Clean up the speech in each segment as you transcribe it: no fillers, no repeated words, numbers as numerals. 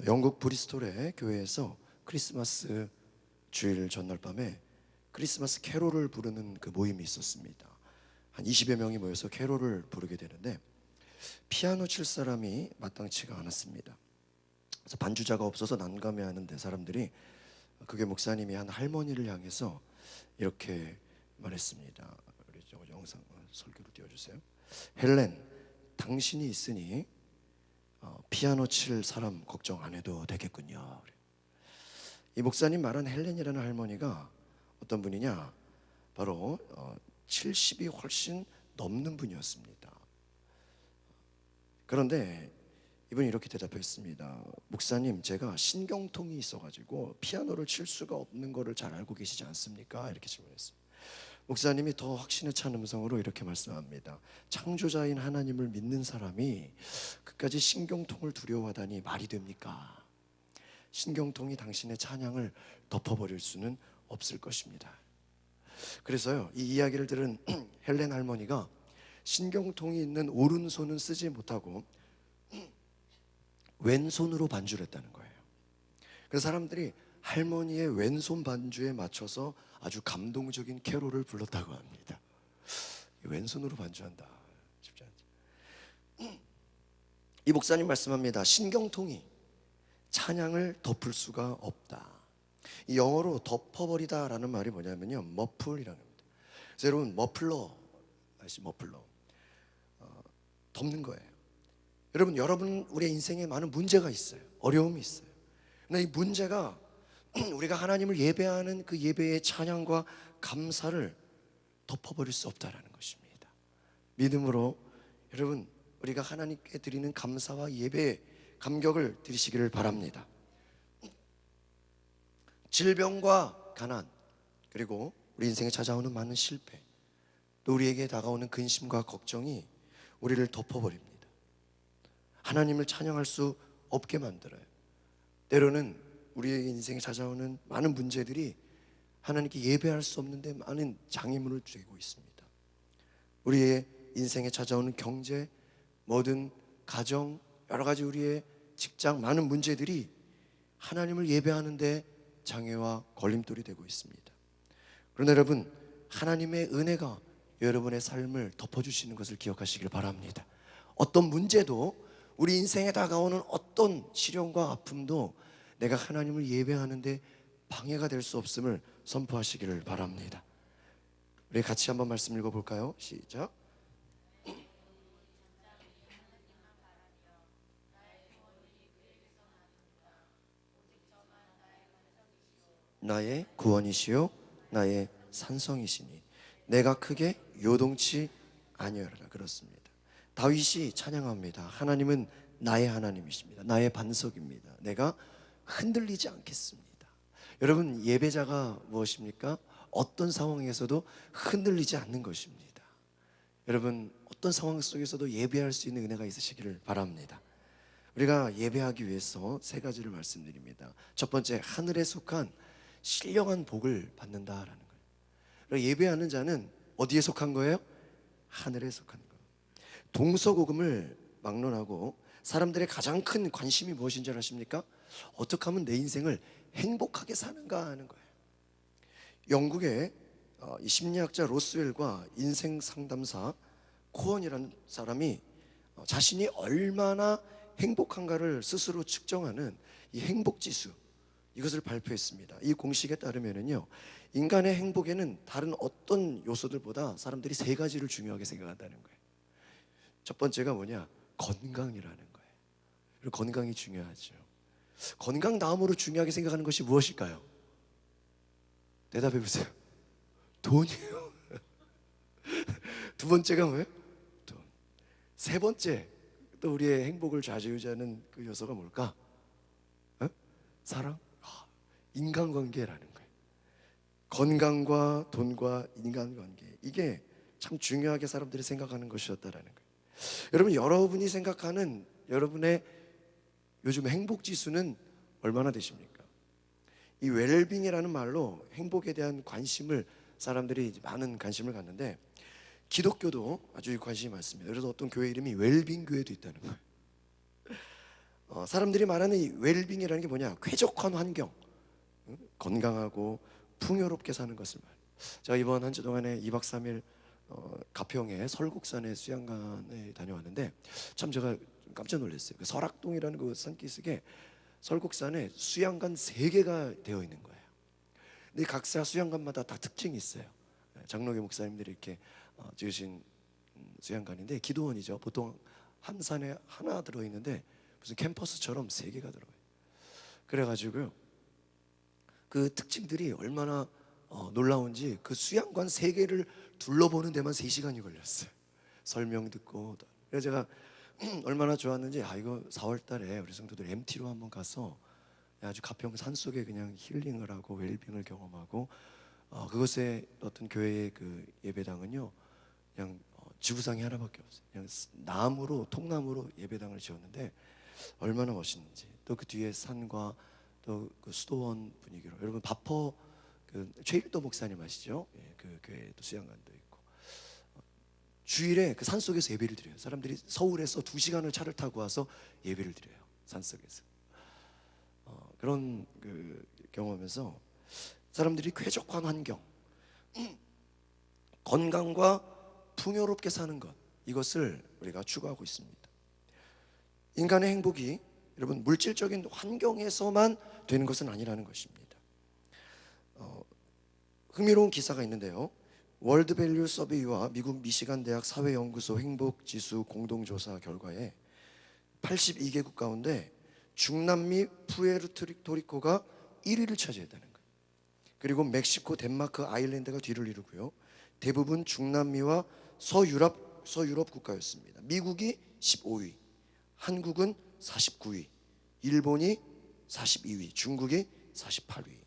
영국 브리스톨의 교회에서 크리스마스 주일 전날 밤에 크리스마스 캐롤을 부르는 그 모임이 있었습니다. 한 20여 명이 모여서 캐롤을 부르게 되는데 피아노 칠 사람이 마땅치가 않았습니다. 그래서 반주자가 없어서 난감해하는데 사람들이 그게 목사님이 한 할머니를 향해서 이렇게 말했습니다. 우리 저 영상 설교로 띄워주세요. 헬렌, 당신이 있으니 피아노 칠 사람 걱정 안 해도 되겠군요. 이 목사님 말한 헬렌이라는 할머니가 어떤 분이냐? 바로 70이 훨씬 넘는 분이었습니다. 그런데 이분이 이렇게 대답했습니다. 목사님, 제가 신경통이 있어가지고 피아노를 칠 수가 없는 거를 잘 알고 계시지 않습니까? 이렇게 질문했어요. 목사님이 더 확신에 찬 음성으로 이렇게 말씀합니다. 창조자인 하나님을 믿는 사람이 그까지 신경통을 두려워하다니 말이 됩니까? 신경통이 당신의 찬양을 덮어버릴 수는 없을 것입니다. 그래서요, 이 이야기를 들은 헬렌 할머니가 신경통이 있는 오른손은 쓰지 못하고 왼손으로 반주를 했다는 거예요. 그래서 사람들이 할머니의 왼손 반주에 맞춰서 아주 감동적인 캐롤을 불렀다고 합니다. 왼손으로 반주한다, 쉽지 않죠. 이 목사님 말씀합니다. 신경통이 찬양을 덮을 수가 없다. 이 영어로 덮어버리다라는 말이 뭐냐면요, 머플이라는 겁니다. 그래서 여러분, 머플러 아시죠? 머플러 덮는 거예요. 여러분 우리의 인생에 많은 문제가 있어요. 어려움이 있어요. 그러나 이 문제가 우리가 하나님을 예배하는 그 예배의 찬양과 감사를 덮어버릴 수 없다라는 것입니다. 믿음으로 여러분, 우리가 하나님께 드리는 감사와 예배의 감격을 드리시기를 바랍니다. 질병과 가난, 그리고 우리 인생에 찾아오는 많은 실패, 또 우리에게 다가오는 근심과 걱정이 우리를 덮어버립니다. 하나님을 찬양할 수 없게 만들어요. 때로는 우리의 인생에 찾아오는 많은 문제들이 하나님께 예배할 수 없는데 많은 장애물을 되고 있습니다. 우리의 인생에 찾아오는 경제, 모든 가정, 여러 가지 우리의 직장, 많은 문제들이 하나님을 예배하는데 장애와 걸림돌이 되고 있습니다. 그러나 여러분, 하나님의 은혜가 여러분의 삶을 덮어주시는 것을 기억하시길 바랍니다. 어떤 문제도, 우리 인생에 다가오는 어떤 시련과 아픔도 내가 하나님을 예배하는데 방해가 될 수 없음을 선포하시기를 바랍니다. 우리 같이 한번 말씀 읽어볼까요? 시작. 나의 구원이시요 나의 산성이시니 내가 크게 요동치 아니하리라. 그렇습니다. 다윗이 찬양합니다. 하나님은 나의 하나님이십니다. 나의 반석입니다. 내가 흔들리지 않겠습니다. 여러분, 예배자가 무엇입니까? 어떤 상황에서도 흔들리지 않는 것입니다. 여러분, 어떤 상황 속에서도 예배할 수 있는 은혜가 있으시기를 바랍니다. 우리가 예배하기 위해서 세 가지를 말씀드립니다. 첫 번째, 하늘에 속한 신령한 복을 받는다라는 거예요. 예배하는 자는 어디에 속한 거예요? 하늘에 속한 거예요. 동서고금을 막론하고 사람들의 가장 큰 관심이 무엇인 줄 아십니까? 어떻게 하면 내 인생을 행복하게 사는가 하는 거예요. 영국의 심리학자 로스웰과 인생 상담사 코언이라는 사람이 자신이 얼마나 행복한가를 스스로 측정하는 이 행복지수, 이것을 발표했습니다. 이 공식에 따르면요, 인간의 행복에는 다른 어떤 요소들보다 사람들이 세 가지를 중요하게 생각한다는 거예요. 첫 번째가 뭐냐? 건강이라는 거예요. 그리고 건강이 중요하죠. 건강 다음으로 중요하게 생각하는 것이 무엇일까요? 대답해 보세요. 돈이에요. 두 번째가 뭐예요? 돈. 세 번째, 또 우리의 행복을 좌지우지하는 그 요소가 뭘까? 사랑? 인간관계라는 거예요. 건강과 돈과 인간관계, 이게 참 중요하게 사람들이 생각하는 것이었다라는 거예요. 여러분, 여러분이 생각하는 여러분의 요즘 행복지수는 얼마나 되십니까? 이 웰빙이라는 말로 행복에 대한 관심을, 사람들이 많은 관심을 갖는데 기독교도 아주 관심이 많습니다. 그래서 어떤 교회 이름이 웰빙 교회도 있다는 거예요. 사람들이 말하는 이 웰빙이라는 게 뭐냐? 쾌적한 환경, 건강하고 풍요롭게 사는 것을 말. 제가 이번 한 주 동안에 2박 3일 가평의 설국산의 수양관에 다녀왔는데 참 제가 깜짝 놀랐어요. 그 설악동이라는 그 산기슭에 설국산에 수양관 3개가 되어 있는 거예요. 근데 각사 수양관마다 다 특징이 있어요. 장로교 목사님들이 이렇게 지으신 수양관인데 기도원이죠. 보통 한 산에 하나 들어있는데 무슨 캠퍼스처럼 3개가 들어가요. 그래가지고요, 그 특징들이 얼마나 놀라운지 그 수양관 3개를 둘러보는 데만 3시간이 걸렸어요. 설명 듣고. 그래서 제가 얼마나 좋았는지, 이거 4월 달에 우리 성도들 MT로 한번 가서 아주 가평 산속에 그냥 힐링을 하고 웰빙을 경험하고, 그곳에 어떤 교회의 그 예배당은요, 그냥 지구상이 하나밖에 없어요. 그냥 나무로, 통나무로 예배당을 지었는데 얼마나 멋있는지. 또 그 뒤에 산과 또 그 수도원 분위기로. 여러분 바퍼 그 최일도 목사님 아시죠? 예, 그 교회도 수양관도 있고, 주일에 그 산속에서 예배를 드려요. 사람들이 서울에서 2시간을 차를 타고 와서 예배를 드려요. 산속에서. 그런 그 경험에서 사람들이 쾌적한 환경, 건강과 풍요롭게 사는 것, 이것을 우리가 추구하고 있습니다. 인간의 행복이 여러분 물질적인 환경에서만 되는 것은 아니라는 것입니다. 흥미로운 기사가 있는데요, 월드밸류 서베이와 미국 미시간 대학 사회연구소 행복지수 공동조사 결과에 82개국 가운데 중남미 푸에르토리코가 1위를 차지했다는 거예요. 그리고 멕시코, 덴마크, 아일랜드가 뒤를 이루고요, 대부분 중남미와 서유럽 국가였습니다. 미국이 15위, 한국은 49위, 일본이 42위, 중국이 48위.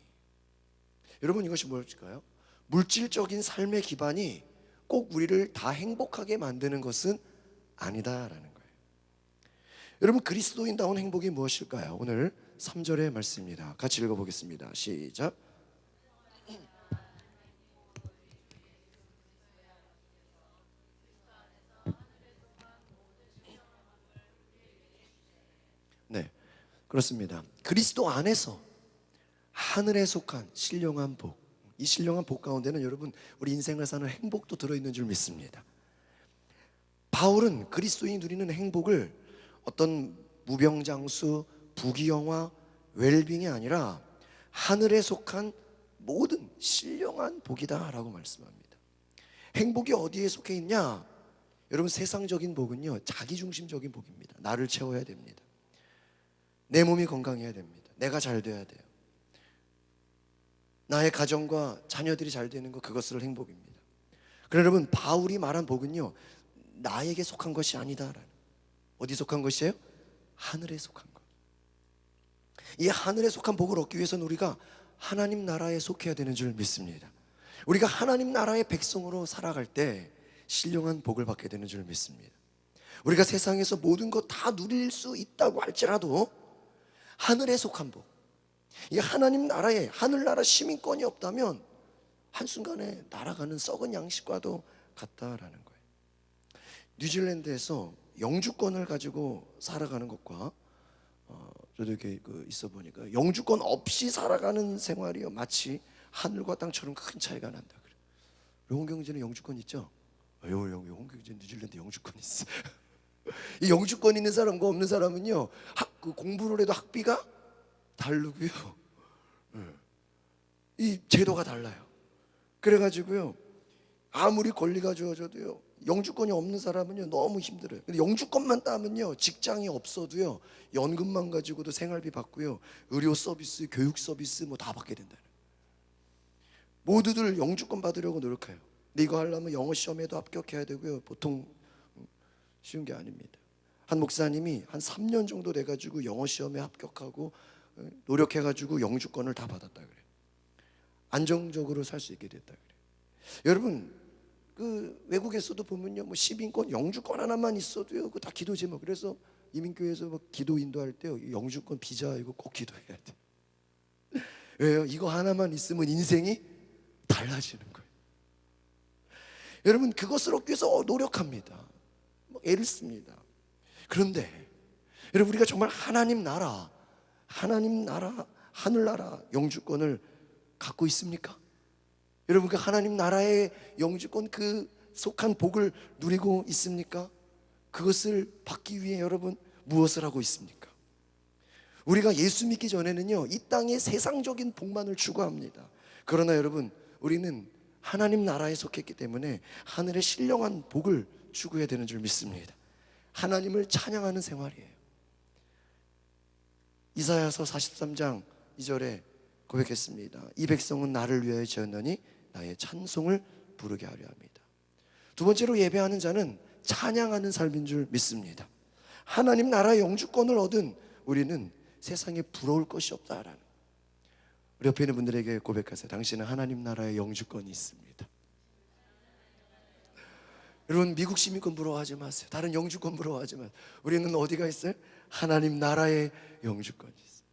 여러분 이것이 무엇일까요? 물질적인 삶의 기반이 꼭 우리를 다 행복하게 만드는 것은 아니다라는 거예요. 여러분 그리스도인다운 행복이 무엇일까요? 오늘 3절의 말씀입니다. 같이 읽어보겠습니다. 시작. 네, 그렇습니다. 그리스도 안에서 하늘에 속한 신령한 복, 이 신령한 복 가운데는 여러분 우리 인생을 사는 행복도 들어있는 줄 믿습니다. 바울은 그리스도인이 누리는 행복을 어떤 무병장수, 부귀영화, 웰빙이 아니라 하늘에 속한 모든 신령한 복이다라고 말씀합니다. 행복이 어디에 속해 있냐? 여러분 세상적인 복은요, 자기중심적인 복입니다. 나를 채워야 됩니다. 내 몸이 건강해야 됩니다. 내가 잘 돼야 돼요. 나의 가정과 자녀들이 잘 되는 것, 그것을 행복입니다. 그러나 여러분 바울이 말한 복은요, 나에게 속한 것이 아니다라는. 어디 속한 것이에요? 하늘에 속한 것. 이 하늘에 속한 복을 얻기 위해서는 우리가 하나님 나라에 속해야 되는 줄 믿습니다. 우리가 하나님 나라의 백성으로 살아갈 때 신령한 복을 받게 되는 줄 믿습니다. 우리가 세상에서 모든 것 다 누릴 수 있다고 할지라도 하늘에 속한 복, 이 하나님 나라에 하늘나라 시민권이 없다면 한순간에 날아가는 썩은 양식과도 같다라는 거예요. 뉴질랜드에서 영주권을 가지고 살아가는 것과 저도 이렇게 있어 보니까 영주권 없이 살아가는 생활이요, 마치 하늘과 땅처럼 큰 차이가 난다 그래요. 홍경진은 영주권 있죠? 홍경진 뉴질랜드 영주권 있어. 이 영주권 있는 사람과 없는 사람은요, 공부를 해도 학비가 다르고요, 이 제도가 달라요. 그래가지고요, 아무리 권리가 주어져도요, 영주권이 없는 사람은요 너무 힘들어요. 근데 영주권만 따면요, 직장이 없어도요 연금만 가지고도 생활비 받고요, 의료 서비스, 교육 서비스 뭐 다 받게 된다는. 모두들 영주권 받으려고 노력해요. 근데 이거 하려면 영어 시험에도 합격해야 되고요, 보통 쉬운 게 아닙니다. 한 목사님이 한 3년 정도 돼가지고 영어 시험에 합격하고 노력해가지고 영주권을 다 받았다 그래요. 안정적으로 살 수 있게 됐다 그래요. 여러분 그 외국에서도 보면요, 뭐 시민권, 영주권 하나만 있어도요, 그 다 기도 제목. 그래서 이민교회에서 뭐 기도 인도할 때요, 영주권 비자 이거 꼭 기도해야 돼. 왜요? 이거 하나만 있으면 인생이 달라지는 거예요. 여러분 그것을 얻기 위해서 노력합니다. 뭐 애를 씁니다. 그런데 여러분, 우리가 정말 하나님 나라, 하늘나라 영주권을 갖고 있습니까? 여러분, 그 하나님 나라의 영주권, 그 속한 복을 누리고 있습니까? 그것을 받기 위해 여러분 무엇을 하고 있습니까? 우리가 예수 믿기 전에는요, 이 땅의 세상적인 복만을 추구합니다. 그러나 여러분, 우리는 하나님 나라에 속했기 때문에 하늘의 신령한 복을 추구해야 되는 줄 믿습니다. 하나님을 찬양하는 생활이에요. 이사야서 43장 2절에 고백했습니다. 이 백성은 나를 위하여 지었느니 나의 찬송을 부르게 하려 합니다. 두 번째로, 예배하는 자는 찬양하는 삶인 줄 믿습니다. 하나님 나라의 영주권을 얻은 우리는 세상에 부러울 것이 없다라는, 우리 옆에 있는 분들에게 고백하세요. 당신은 하나님 나라의 영주권이 있습니다. 여러분, 미국 시민권 부러워하지 마세요. 다른 영주권 부러워하지 마세요. 우리는 어디가 있어요? 하나님 나라의 영주권이 있어요.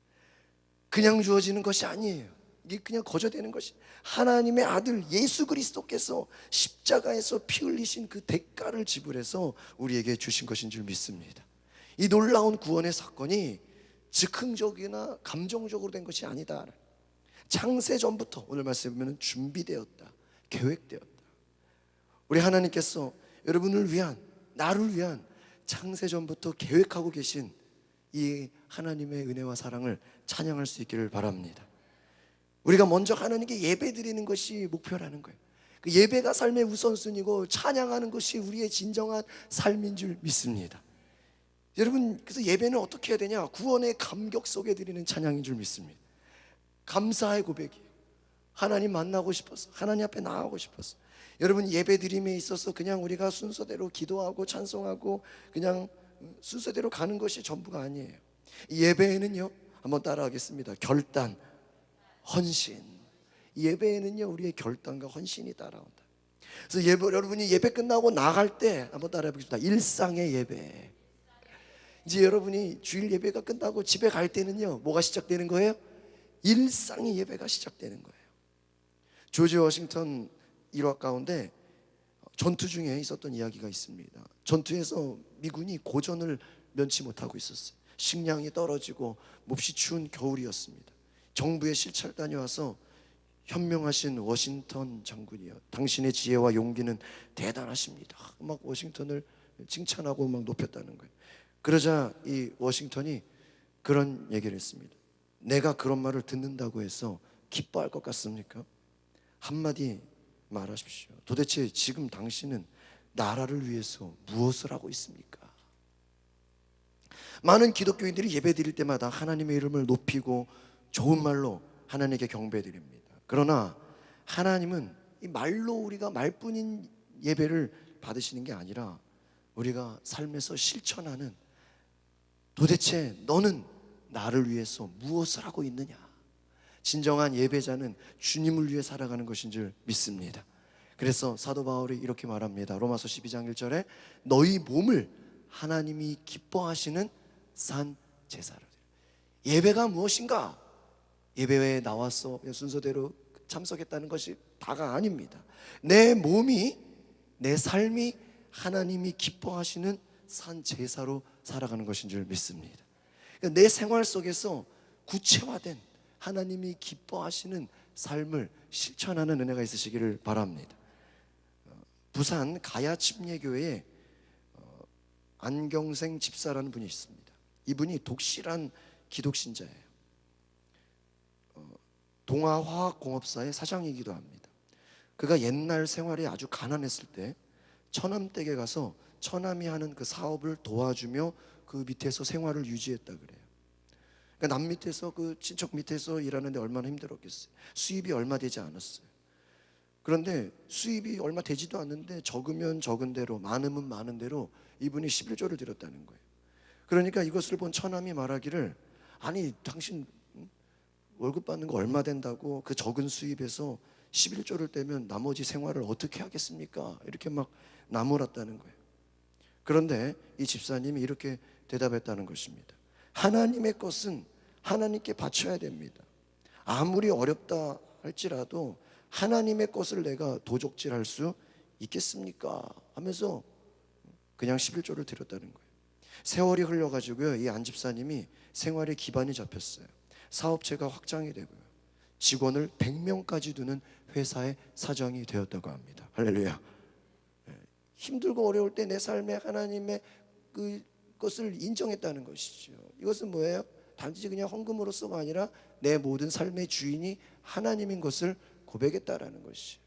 그냥 주어지는 것이 아니에요. 이게 그냥 거저되는 것이, 하나님의 아들 예수 그리스도께서 십자가에서 피 흘리신 그 대가를 지불해서 우리에게 주신 것인 줄 믿습니다. 이 놀라운 구원의 사건이 즉흥적이나 감정적으로 된 것이 아니다. 창세 전부터, 오늘 말씀에 보면 준비되었다, 계획되었다. 우리 하나님께서 여러분을 위한, 나를 위한 창세 전부터 계획하고 계신 이 하나님의 은혜와 사랑을 찬양할 수 있기를 바랍니다. 우리가 먼저 하나님께 예배 드리는 것이 목표라는 거예요. 그 예배가 삶의 우선순위고 찬양하는 것이 우리의 진정한 삶인 줄 믿습니다. 여러분, 그래서 예배는 어떻게 해야 되냐? 구원의 감격 속에 드리는 찬양인 줄 믿습니다. 감사의 고백이에요. 하나님 만나고 싶어서, 하나님 앞에 나아가고 싶어서. 여러분, 예배 드림에 있어서 그냥 우리가 순서대로 기도하고 찬송하고 그냥 순서대로 가는 것이 전부가 아니에요. 이 예배에는요, 한번 따라하겠습니다. 결단, 헌신. 예배에는요, 우리의 결단과 헌신이 따라온다. 그래서 여러분이 예배 끝나고 나갈 때 한번 따라해보겠습니다. 일상의 예배. 이제 여러분이 주일 예배가 끝나고 집에 갈 때는요, 뭐가 시작되는 거예요? 일상의 예배가 시작되는 거예요. 조지 워싱턴 일화 가운데 전투 중에 있었던 이야기가 있습니다. 전투에서 미군이 고전을 면치 못하고 있었어요. 식량이 떨어지고 몹시 추운 겨울이었습니다. 정부의 실찰단이 와서 현명하신 워싱턴 장군이요, 당신의 지혜와 용기는 대단하십니다. 막 워싱턴을 칭찬하고 막 높였다는 거예요. 그러자 이 워싱턴이 그런 얘기를 했습니다. 내가 그런 말을 듣는다고 해서 기뻐할 것 같습니까? 한마디 말하십시오. 도대체 지금 당신은 나라를 위해서 무엇을 하고 있습니까? 많은 기독교인들이 예배 드릴 때마다 하나님의 이름을 높이고 좋은 말로 하나님께 경배 드립니다. 그러나 하나님은 이 말로 우리가 말뿐인 예배를 받으시는 게 아니라 우리가 삶에서 실천하는, 도대체 너는 나를 위해서 무엇을 하고 있느냐? 진정한 예배자는 주님을 위해 살아가는 것인 줄 믿습니다. 그래서 사도 바울이 이렇게 말합니다. 로마서 12장 1절에 너희 몸을 하나님이 기뻐하시는 산 제사로. 예배가 무엇인가? 예배에 나와서 순서대로 참석했다는 것이 다가 아닙니다. 내 몸이, 내 삶이 하나님이 기뻐하시는 산 제사로 살아가는 것인 줄 믿습니다. 그러니까 내 생활 속에서 구체화된 하나님이 기뻐하시는 삶을 실천하는 은혜가 있으시기를 바랍니다. 부산 가야 침례교회에 안경생 집사라는 분이 있습니다. 이분이 독실한 기독신자예요. 동아화학공업사의 사장이기도 합니다. 그가 옛날 생활이 아주 가난했을 때 처남댁에 가서 처남이 하는 그 사업을 도와주며 그 밑에서 생활을 유지했다 그래요. 그러니까 남 밑에서, 그 친척 밑에서 일하는데 얼마나 힘들었겠어요. 수입이 얼마 되지 않았어요. 그런데 수입이 얼마 되지도 않는데 적으면 적은 대로, 많으면 많은 대로 이분이 11조를 드렸다는 거예요. 그러니까 이것을 본 처남이 말하기를, 아니 당신 월급 받는 거 얼마 된다고 그 적은 수입에서 11조를 떼면 나머지 생활을 어떻게 하겠습니까? 이렇게 막 나무랐다는 거예요. 그런데 이 집사님이 이렇게 대답했다는 것입니다. 하나님의 것은 하나님께 바쳐야 됩니다. 아무리 어렵다 할지라도 하나님의 것을 내가 도적질할 수 있겠습니까? 하면서 그냥 11조를 드렸다는 거예요. 세월이 흘러가지고요, 이 안집사님이 생활의 기반이 잡혔어요. 사업체가 확장이 되고요, 직원을 100명까지 두는 회사의 사장이 되었다고 합니다. 할렐루야. 힘들고 어려울 때 내 삶에 하나님의 그것을 인정했다는 것이죠. 이것은 뭐예요? 단지 그냥 헌금으로서가 아니라 내 모든 삶의 주인이 하나님인 것을 고백했다라는 것이죠.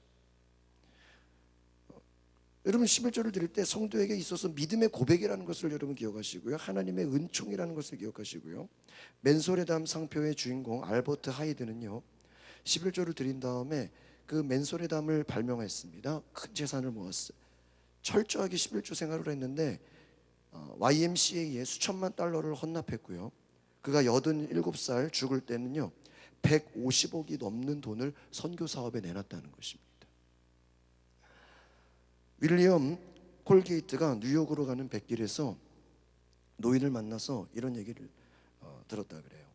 여러분 11조를 드릴 때 성도에게 있어서 믿음의 고백이라는 것을 여러분 기억하시고요, 하나님의 은총이라는 것을 기억하시고요. 맨소레담 상표의 주인공 알버트 하이드는요, 11조를 드린 다음에 그 맨소레담을 발명했습니다. 큰 재산을 모았어요. 철저하게 11조 생활을 했는데 YMCA에 수천만 달러를 헌납했고요. 그가 87살 죽을 때는요 150억이 넘는 돈을 선교 사업에 내놨다는 것입니다. 윌리엄 콜게이트가 뉴욕으로 가는 백길에서 노인을 만나서 이런 얘기를 들었다 그래요.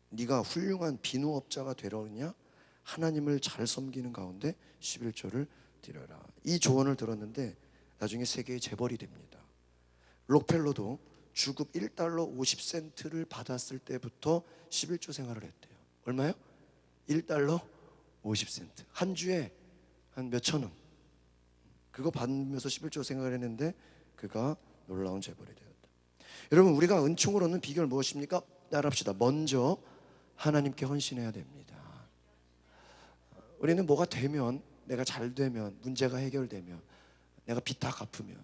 네가 훌륭한 비누업자가 되려느냐? 하나님을 잘 섬기는 가운데 11조를 드려라. 이 조언을 들었는데 나중에 세계의 재벌이 됩니다. 록펠러도 주급 1달러 50센트를 받았을 때부터 11조 생활을 했대요. 얼마요? 1달러 50센트. 한 주에 한 몇천 원. 그거 받으면서 11조 생활을 했는데 그가 놀라운 재벌이 되었다. 여러분, 우리가 은총을 얻는 비결 무엇입니까? 따라합시다. 먼저 하나님께 헌신해야 됩니다. 우리는 뭐가 되면, 내가 잘 되면, 문제가 해결되면, 내가 빚 다 갚으면,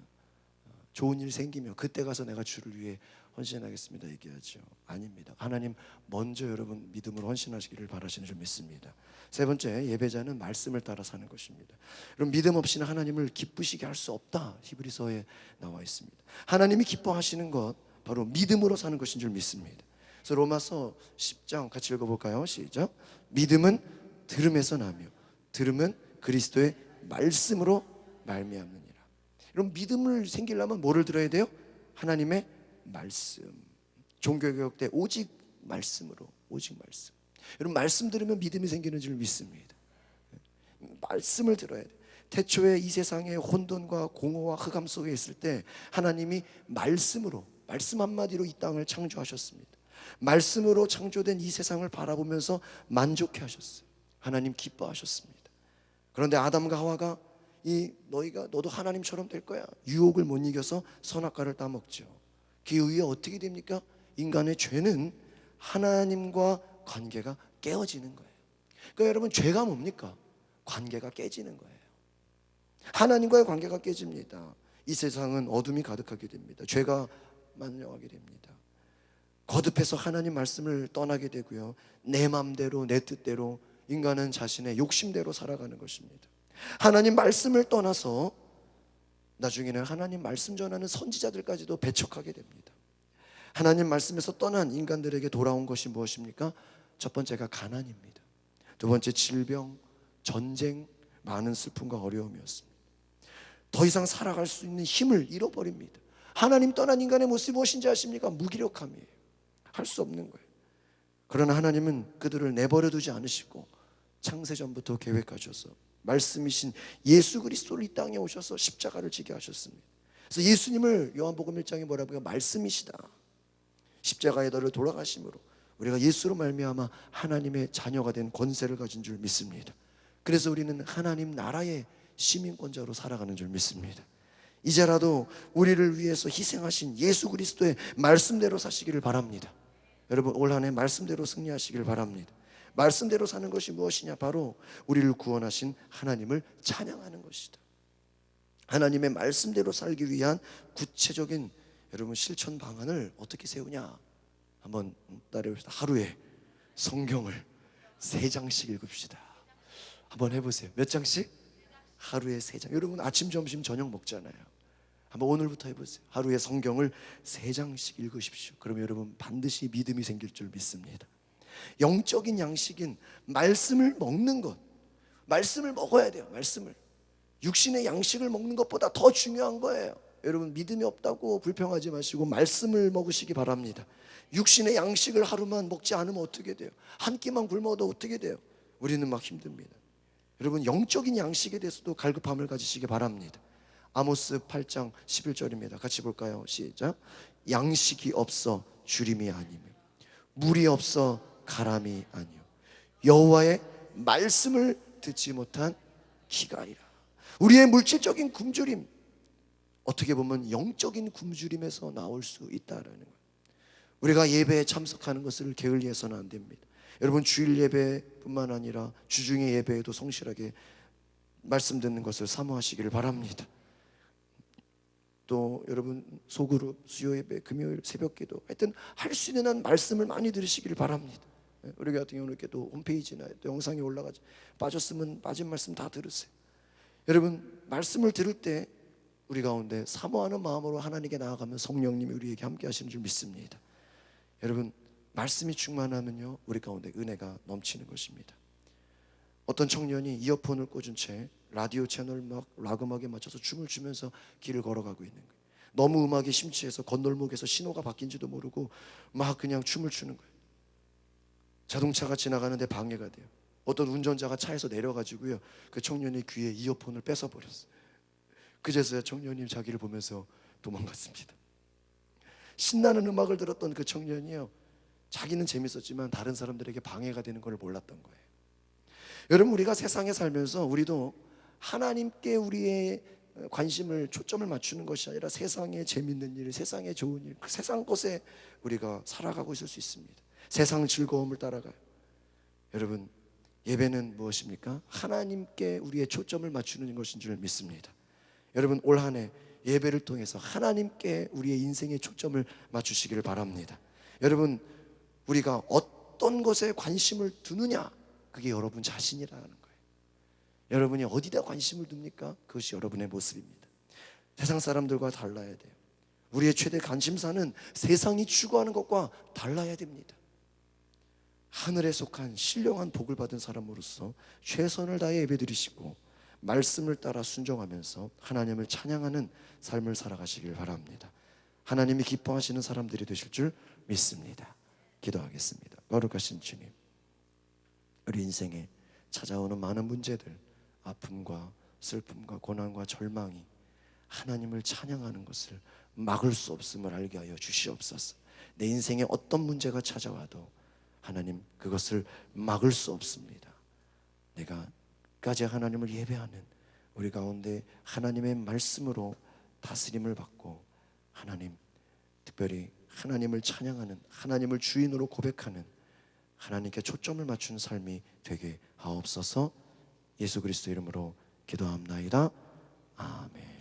좋은 일 생기면 그때 가서 내가 주를 위해 헌신하겠습니다 얘기하죠. 아닙니다. 하나님 먼저 여러분 믿음으로 헌신하시기를 바라시는 줄 믿습니다. 세 번째, 예배자는 말씀을 따라 사는 것입니다. 여러분, 믿음 없이는 하나님을 기쁘시게 할 수 없다, 히브리서에 나와 있습니다. 하나님이 기뻐하시는 것 바로 믿음으로 사는 것인 줄 믿습니다. 그래서 로마서 10장 같이 읽어볼까요? 시작. 믿음은 들음에서 나며 들음은 그리스도의 말씀으로 말미암느니라. 여러분, 믿음을 생기려면 뭐를 들어야 돼요? 하나님의 말씀. 종교개혁 때 오직 말씀으로, 오직 말씀. 여러분, 말씀 들으면 믿음이 생기는 줄 믿습니다. 말씀을 들어야 돼요. 태초에 이 세상의 혼돈과 공허와 흑암 속에 있을 때 하나님이 말씀으로, 말씀 한마디로 이 땅을 창조하셨습니다. 말씀으로 창조된 이 세상을 바라보면서 만족해 하셨어요. 하나님 기뻐하셨습니다. 그런데 아담과 하와가 너도 하나님처럼 될 거야, 유혹을 못 이겨서 선악과를 따먹죠. 그 이후에 어떻게 됩니까? 인간의 죄는 하나님과 관계가 깨어지는 거예요. 그러니까 여러분, 죄가 뭡니까? 관계가 깨지는 거예요. 하나님과의 관계가 깨집니다. 이 세상은 어둠이 가득하게 됩니다. 죄가 만영하게 됩니다. 거듭해서 하나님 말씀을 떠나게 되고요, 내 맘대로 내 뜻대로 인간은 자신의 욕심대로 살아가는 것입니다. 하나님 말씀을 떠나서 나중에는 하나님 말씀 전하는 선지자들까지도 배척하게 됩니다. 하나님 말씀에서 떠난 인간들에게 돌아온 것이 무엇입니까? 첫 번째가 가난입니다. 두 번째, 질병, 전쟁, 많은 슬픔과 어려움이었습니다. 더 이상 살아갈 수 있는 힘을 잃어버립니다. 하나님 떠난 인간의 모습이 무엇인지 아십니까? 무기력함이에요. 할 수 없는 거예요. 그러나 하나님은 그들을 내버려 두지 않으시고 창세전부터 계획하셔서 말씀이신 예수 그리스도를 이 땅에 오셔서 십자가를 지게 하셨습니다. 그래서 예수님을 요한복음 1장에 뭐라고 해요? 말씀이시다. 십자가에 너를 돌아가심으로 우리가 예수로 말미암아 하나님의 자녀가 된 권세를 가진 줄 믿습니다. 그래서 우리는 하나님 나라의 시민권자로 살아가는 줄 믿습니다. 이제라도 우리를 위해서 희생하신 예수 그리스도의 말씀대로 사시기를 바랍니다. 여러분, 올 한 해 말씀대로 승리하시길 바랍니다. 말씀대로 사는 것이 무엇이냐? 바로 우리를 구원하신 하나님을 찬양하는 것이다. 하나님의 말씀대로 살기 위한 구체적인 여러분 실천 방안을 어떻게 세우냐? 한번 따라해봅시다. 하루에 성경을 3장씩 읽읍시다. 한번 해보세요. 몇 장씩? 하루에 3장. 여러분 아침, 점심, 저녁 먹잖아요. 한번 오늘부터 해보세요. 하루에 성경을 3장씩 읽으십시오. 그러면 여러분 반드시 믿음이 생길 줄 믿습니다. 영적인 양식인 말씀을 먹는 것, 말씀을 먹어야 돼요. 말씀을. 육신의 양식을 먹는 것보다 더 중요한 거예요. 여러분, 믿음이 없다고 불평하지 마시고 말씀을 먹으시기 바랍니다. 육신의 양식을 하루만 먹지 않으면 어떻게 돼요? 한 끼만 굶어도 어떻게 돼요? 우리는 막 힘듭니다. 여러분, 영적인 양식에 대해서도 갈급함을 가지시기 바랍니다. 아모스 8장 11절입니다. 같이 볼까요? 시작. 양식이 없어 주림이 아니며 물이 없어 가람이 아니요 여호와의 말씀을 듣지 못한 기갈이라. 우리의 물질적인 굶주림, 어떻게 보면 영적인 굶주림에서 나올 수 있다라는 거예요. 우리가 예배에 참석하는 것을 게을리해서는 안 됩니다. 여러분, 주일 예배뿐만 아니라 주중의 예배에도 성실하게 말씀 듣는 것을 사모하시기를 바랍니다. 또 여러분, 소그룹, 수요 예배, 금요일 새벽기도, 하여튼 할 수 있는 한 말씀을 많이 들으시기를 바랍니다. 우리 같은 경우는 이렇게 또 홈페이지나 또 영상이 올라가죠. 빠졌으면 빠진 말씀 다 들으세요. 여러분, 말씀을 들을 때 우리 가운데 사모하는 마음으로 하나님께 나아가면 성령님이 우리에게 함께 하시는 줄 믿습니다. 여러분, 말씀이 충만하면요, 우리 가운데 은혜가 넘치는 것입니다. 어떤 청년이 이어폰을 꽂은 채 라디오 채널 락 음악에 맞춰서 춤을 추면서 길을 걸어가고 있는 거예요. 너무 음악에 심취해서 건널목에서 신호가 바뀐지도 모르고 막 그냥 춤을 추는 거예요. 자동차가 지나가는데 방해가 돼요. 어떤 운전자가 차에서 내려가지고요, 그 청년의 귀에 이어폰을 뺏어버렸어요. 그제서야 청년이 자기를 보면서 도망갔습니다. 신나는 음악을 들었던 그 청년이요, 자기는 재밌었지만 다른 사람들에게 방해가 되는 걸 몰랐던 거예요. 여러분, 우리가 세상에 살면서 우리도 하나님께 우리의 관심을, 초점을 맞추는 것이 아니라 세상에 재밌는 일, 세상에 좋은 일, 그 세상 것에 우리가 살아가고 있을 수 있습니다. 세상 즐거움을 따라가요. 여러분, 예배는 무엇입니까? 하나님께 우리의 초점을 맞추는 것인 줄 믿습니다. 여러분, 올 한 해 예배를 통해서 하나님께 우리의 인생의 초점을 맞추시기를 바랍니다. 여러분, 우리가 어떤 것에 관심을 두느냐, 그게 여러분 자신이라는 거예요. 여러분이 어디다 관심을 둡니까? 그것이 여러분의 모습입니다. 세상 사람들과 달라야 돼요. 우리의 최대 관심사는 세상이 추구하는 것과 달라야 됩니다. 하늘에 속한 신령한 복을 받은 사람으로서 최선을 다해 예배드리시고 말씀을 따라 순종하면서 하나님을 찬양하는 삶을 살아가시길 바랍니다. 하나님이 기뻐하시는 사람들이 되실 줄 믿습니다. 기도하겠습니다. 거룩하신 주님, 우리 인생에 찾아오는 많은 문제들, 아픔과 슬픔과 고난과 절망이 하나님을 찬양하는 것을 막을 수 없음을 알게 하여 주시옵소서. 내 인생에 어떤 문제가 찾아와도 하나님, 그것을 막을 수 없습니다. 내가 끝까지 하나님을 예배하는 우리 가운데 하나님의 말씀으로 다스림을 받고 하나님, 특별히 하나님을 찬양하는, 하나님을 주인으로 고백하는, 하나님께 초점을 맞춘 삶이 되게 하옵소서. 예수 그리스도 이름으로 기도합나이다. 아멘.